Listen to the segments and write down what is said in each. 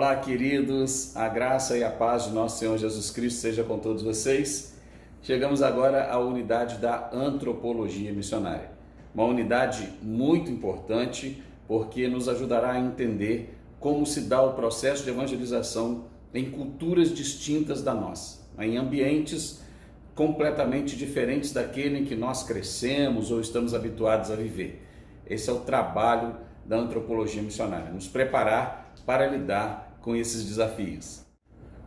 Olá, queridos, a graça e a paz de nosso Senhor Jesus Cristo seja com todos vocês. Chegamos agora à unidade da antropologia missionária, uma unidade muito importante porque nos ajudará a entender como se dá o processo de evangelização em culturas distintas da nossa, em ambientes completamente diferentes daquele em que nós crescemos ou estamos habituados a viver. Esse é o trabalho da antropologia missionária, nos preparar para lidar com esses desafios.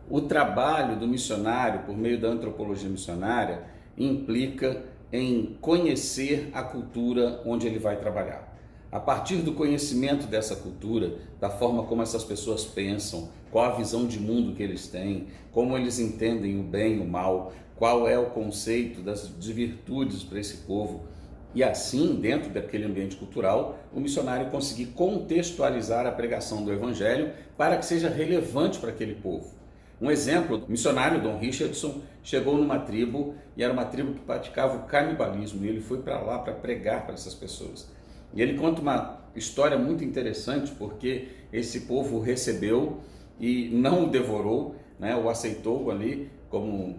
O trabalho do missionário por meio da antropologia missionária implica em conhecer a cultura onde ele vai trabalhar. A partir do conhecimento dessa cultura, da forma como essas pessoas pensam, qual a visão de mundo que eles têm, como eles entendem o bem e o mal, qual é o conceito de virtudes para esse povo, e assim, dentro daquele ambiente cultural, o missionário conseguir contextualizar a pregação do evangelho para que seja relevante para aquele povo. Um exemplo, o missionário Don Richardson chegou numa tribo e era uma tribo que praticava o canibalismo e ele foi para lá para pregar para essas pessoas. E ele conta uma história muito interessante porque esse povo o recebeu e não o devorou, né, o aceitou ali como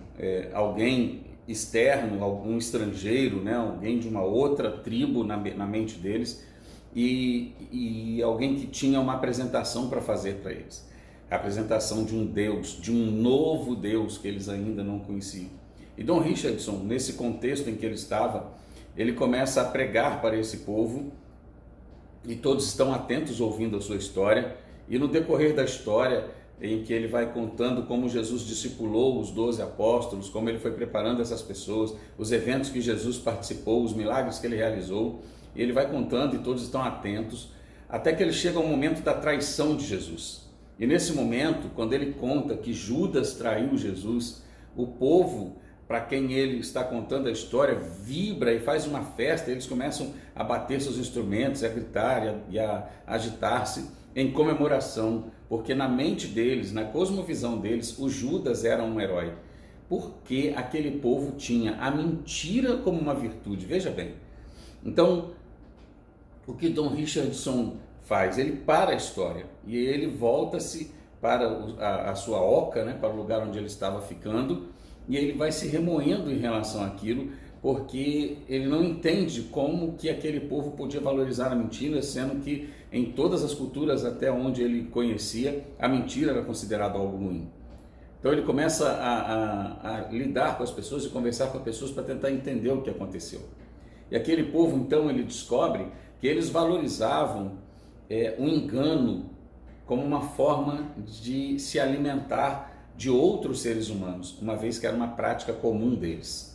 alguém externo, algum estrangeiro, né, alguém de uma outra tribo na mente deles e alguém que tinha uma apresentação para fazer para eles. A apresentação de um Deus, de um novo Deus que eles ainda não conheciam. E Don Richardson, nesse contexto em que ele estava, ele começa a pregar para esse povo e todos estão atentos ouvindo a sua história e no decorrer da história em que ele vai contando como Jesus discipulou os 12 apóstolos, como ele foi preparando essas pessoas, os eventos que Jesus participou, os milagres que ele realizou, e ele vai contando e todos estão atentos, até que ele chega ao momento da traição de Jesus. E nesse momento, quando ele conta que Judas traiu Jesus, o povo, para quem ele está contando a história, vibra e faz uma festa, eles começam a bater seus instrumentos, a gritar e a agitar-se em comemoração, porque na mente deles, na cosmovisão deles, o Judas era um herói, porque aquele povo tinha a mentira como uma virtude, veja bem. Então, o que Don Richardson faz? Ele para a história e ele volta-se para a sua oca, né, para o lugar onde ele estava ficando, e ele vai se remoendo em relação àquilo, porque ele não entende como que aquele povo podia valorizar a mentira, sendo que em todas as culturas até onde ele conhecia, a mentira era considerada algo ruim. Então ele começa a lidar com as pessoas e conversar com as pessoas para tentar entender o que aconteceu. E aquele povo, então, ele descobre que eles valorizavam o engano como uma forma de se alimentar de outros seres humanos, uma vez que era uma prática comum deles.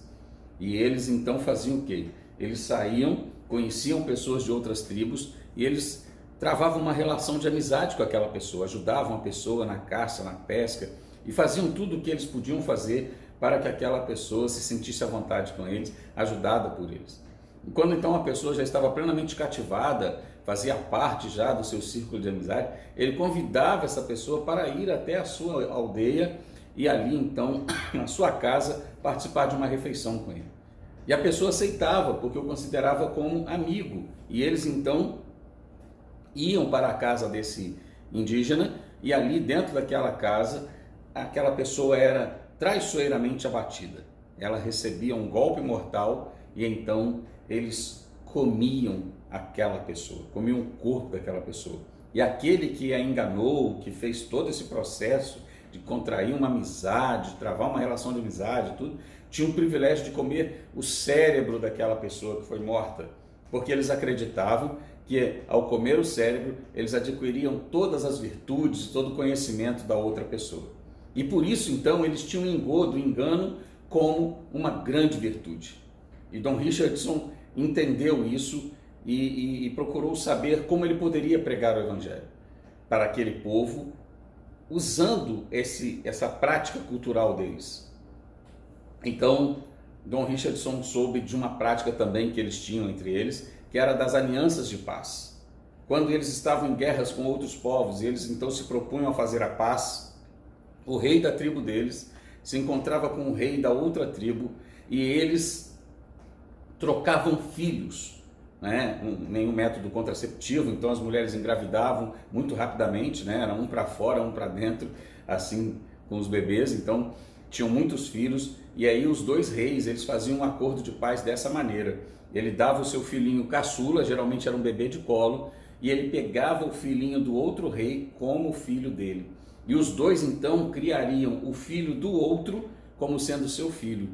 E eles então faziam o quê? Eles saíam, conheciam pessoas de outras tribos e eles travavam uma relação de amizade com aquela pessoa, ajudavam a pessoa na caça, na pesca e faziam tudo o que eles podiam fazer para que aquela pessoa se sentisse à vontade com eles, ajudada por eles. E quando então a pessoa já estava plenamente cativada, fazia parte já do seu círculo de amizade, ele convidava essa pessoa para ir até a sua aldeia e ali então, na sua casa, participar de uma refeição com ele. E a pessoa aceitava, porque o considerava como amigo. E eles então iam para a casa desse indígena e ali dentro daquela casa, aquela pessoa era traiçoeiramente abatida. Ela recebia um golpe mortal e então eles comiam aquela pessoa, comiam o corpo daquela pessoa. E aquele que a enganou, que fez todo esse processo de contrair uma amizade, de travar uma relação de amizade, tudo, tinha o privilégio de comer o cérebro daquela pessoa que foi morta, porque eles acreditavam que ao comer o cérebro, eles adquiriam todas as virtudes, todo o conhecimento da outra pessoa. E por isso, então, eles tinham o engano como uma grande virtude. E Don Richardson entendeu isso e procurou saber como ele poderia pregar o evangelho para aquele povo, usando essa prática cultural deles. Então, Don Richardson soube de uma prática também que eles tinham entre eles, que era das alianças de paz. Quando eles estavam em guerras com outros povos e eles então se propunham a fazer a paz, o rei da tribo deles se encontrava com o rei da outra tribo e eles trocavam filhos né, nenhum método contraceptivo, então as mulheres engravidavam muito rapidamente, né, era um para fora, um para dentro, assim com os bebês, então tinham muitos filhos, e aí os dois reis, eles faziam um acordo de paz dessa maneira. Ele dava o seu filhinho caçula, geralmente era um bebê de colo, e ele pegava o filhinho do outro rei como filho dele. E os dois então criariam o filho do outro como sendo seu filho.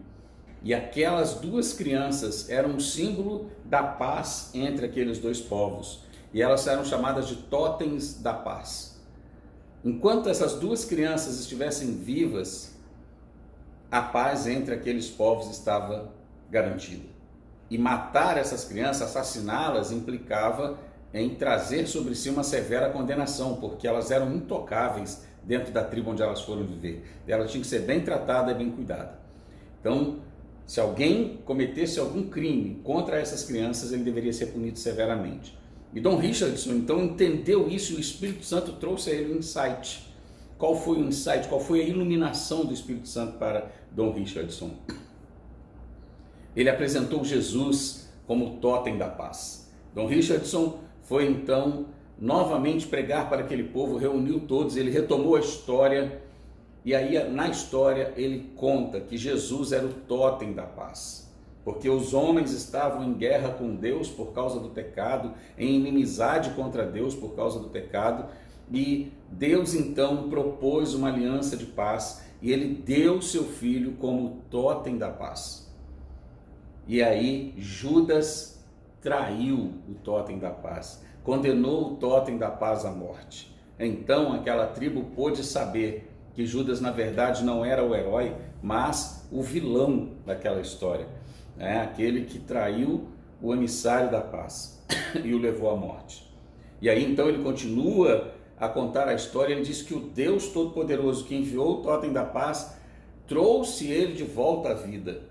E aquelas duas crianças eram um símbolo da paz entre aqueles dois povos. E elas eram chamadas de totens da paz. Enquanto essas duas crianças estivessem vivas, a paz entre aqueles povos estava garantida. E matar essas crianças, assassiná-las, implicava em trazer sobre si uma severa condenação, porque elas eram intocáveis dentro da tribo onde elas foram viver. Ela tinha que ser bem tratada e bem cuidada. Então, se alguém cometesse algum crime contra essas crianças, ele deveria ser punido severamente. E Dom Richardson, então, entendeu isso e o Espírito Santo trouxe a ele um insight. Qual foi o insight? Qual foi a iluminação do Espírito Santo para Dom Richardson? Ele apresentou Jesus como totem da paz. Dom Richardson foi, então, novamente pregar para aquele povo, reuniu todos, ele retomou a história, e aí na história ele conta que Jesus era o totem da paz, porque os homens estavam em guerra com Deus por causa do pecado, em inimizade contra Deus por causa do pecado, e Deus então propôs uma aliança de paz, e ele deu seu filho como totem da paz. E aí Judas traiu o totem da paz, condenou o totem da paz à morte. Então aquela tribo pôde saber que Judas na verdade não era o herói, mas o vilão daquela história, né? Aquele que traiu o emissário da paz e o levou à morte. E aí então ele continua a contar a história, ele diz que o Deus Todo-Poderoso que enviou o totem da paz trouxe ele de volta à vida,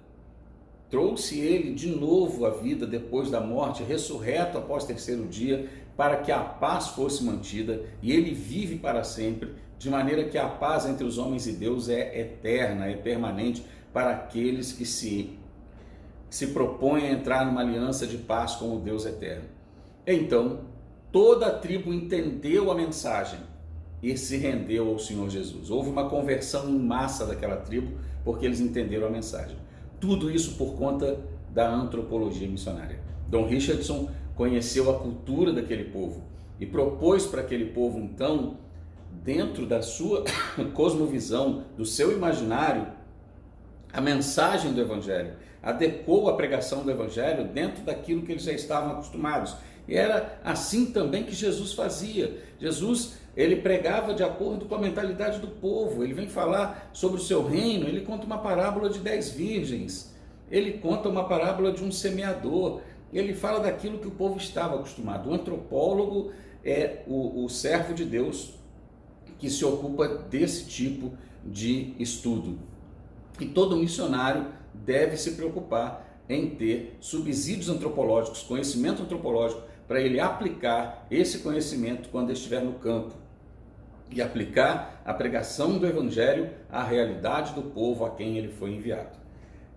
trouxe ele de novo à vida depois da morte, ressurreto após o terceiro dia, para que a paz fosse mantida, e ele vive para sempre, de maneira que a paz entre os homens e Deus é eterna, é permanente para aqueles que se propõem a entrar numa aliança de paz com o Deus eterno. Então, toda a tribo entendeu a mensagem e se rendeu ao Senhor Jesus. Houve uma conversão em massa daquela tribo, porque eles entenderam a mensagem. Tudo isso por conta da antropologia missionária. Dom Richardson conheceu a cultura daquele povo e propôs para aquele povo, então, dentro da sua cosmovisão, do seu imaginário, a mensagem do Evangelho, adequou a pregação do Evangelho dentro daquilo que eles já estavam acostumados. E era assim também que Jesus fazia. Jesus, ele pregava de acordo com a mentalidade do povo. Ele vem falar sobre o seu reino, ele conta uma parábola de 10 virgens, ele conta uma parábola de um semeador, ele fala daquilo que o povo estava acostumado. O antropólogo é o servo de Deus que se ocupa desse tipo de estudo. E todo missionário deve se preocupar em ter subsídios antropológicos, conhecimento antropológico, para ele aplicar esse conhecimento quando estiver no campo e aplicar a pregação do Evangelho à realidade do povo a quem ele foi enviado.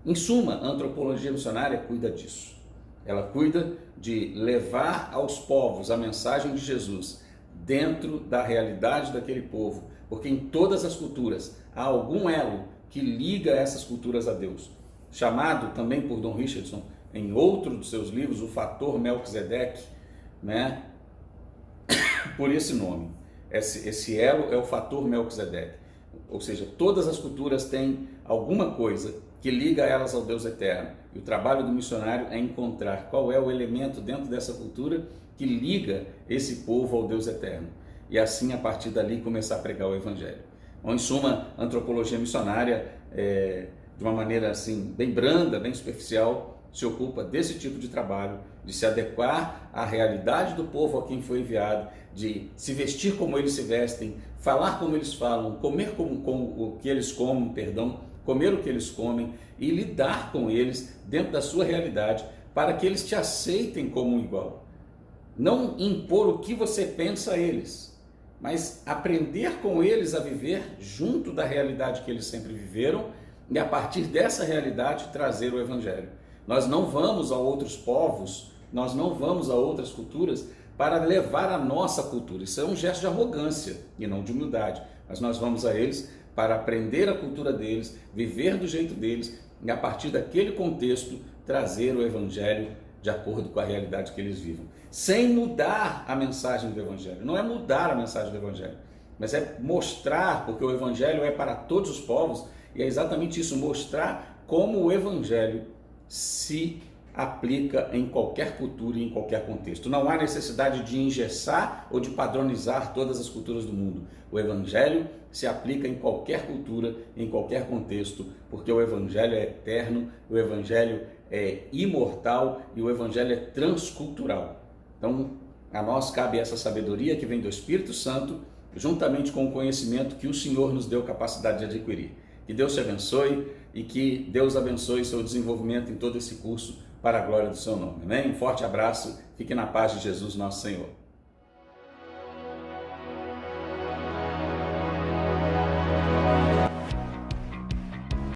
Em suma, a antropologia missionária cuida disso. Ela cuida de levar aos povos a mensagem de Jesus dentro da realidade daquele povo, porque em todas as culturas há algum elo que liga essas culturas a Deus, chamado também por Dom Richardson, em outro dos seus livros, o fator Melquisedeque, né? Por esse nome. Esse elo é o fator Melquisedeque, ou seja, todas as culturas têm alguma coisa que liga elas ao Deus eterno, e o trabalho do missionário é encontrar qual é o elemento dentro dessa cultura que liga esse povo ao Deus eterno, e assim a partir dali começar a pregar o Evangelho. Bom, em suma, a antropologia missionária, de uma maneira assim bem branda, bem superficial, se ocupa desse tipo de trabalho, de se adequar à realidade do povo a quem foi enviado, de se vestir como eles se vestem, falar como eles falam, comer como o que eles comem, comer o que eles comem e lidar com eles dentro da sua realidade, para que eles te aceitem como um igual. Não impor o que você pensa a eles, mas aprender com eles a viver junto da realidade que eles sempre viveram e a partir dessa realidade trazer o Evangelho. Nós não vamos a outros povos Nós não vamos a outras culturas para levar a nossa cultura. Isso é um gesto de arrogância e não de humildade. Mas nós vamos a eles para aprender a cultura deles, viver do jeito deles e a partir daquele contexto trazer o evangelho de acordo com a realidade que eles vivem. Sem mudar a mensagem do evangelho. Não é mudar a mensagem do evangelho, mas é mostrar, porque o evangelho é para todos os povos e é exatamente isso, mostrar como o evangelho se aplica em qualquer cultura e em qualquer contexto. Não há necessidade de engessar ou de padronizar todas as culturas do mundo. O evangelho se aplica em qualquer cultura, em qualquer contexto, porque o evangelho é eterno, o evangelho é imortal e o evangelho é transcultural. Então, a nós cabe essa sabedoria que vem do Espírito Santo, juntamente com o conhecimento que o Senhor nos deu capacidade de adquirir. Que Deus te abençoe e que Deus abençoe seu desenvolvimento em todo esse curso para a glória do seu nome. Amém? Um forte abraço, fique na paz de Jesus, nosso Senhor.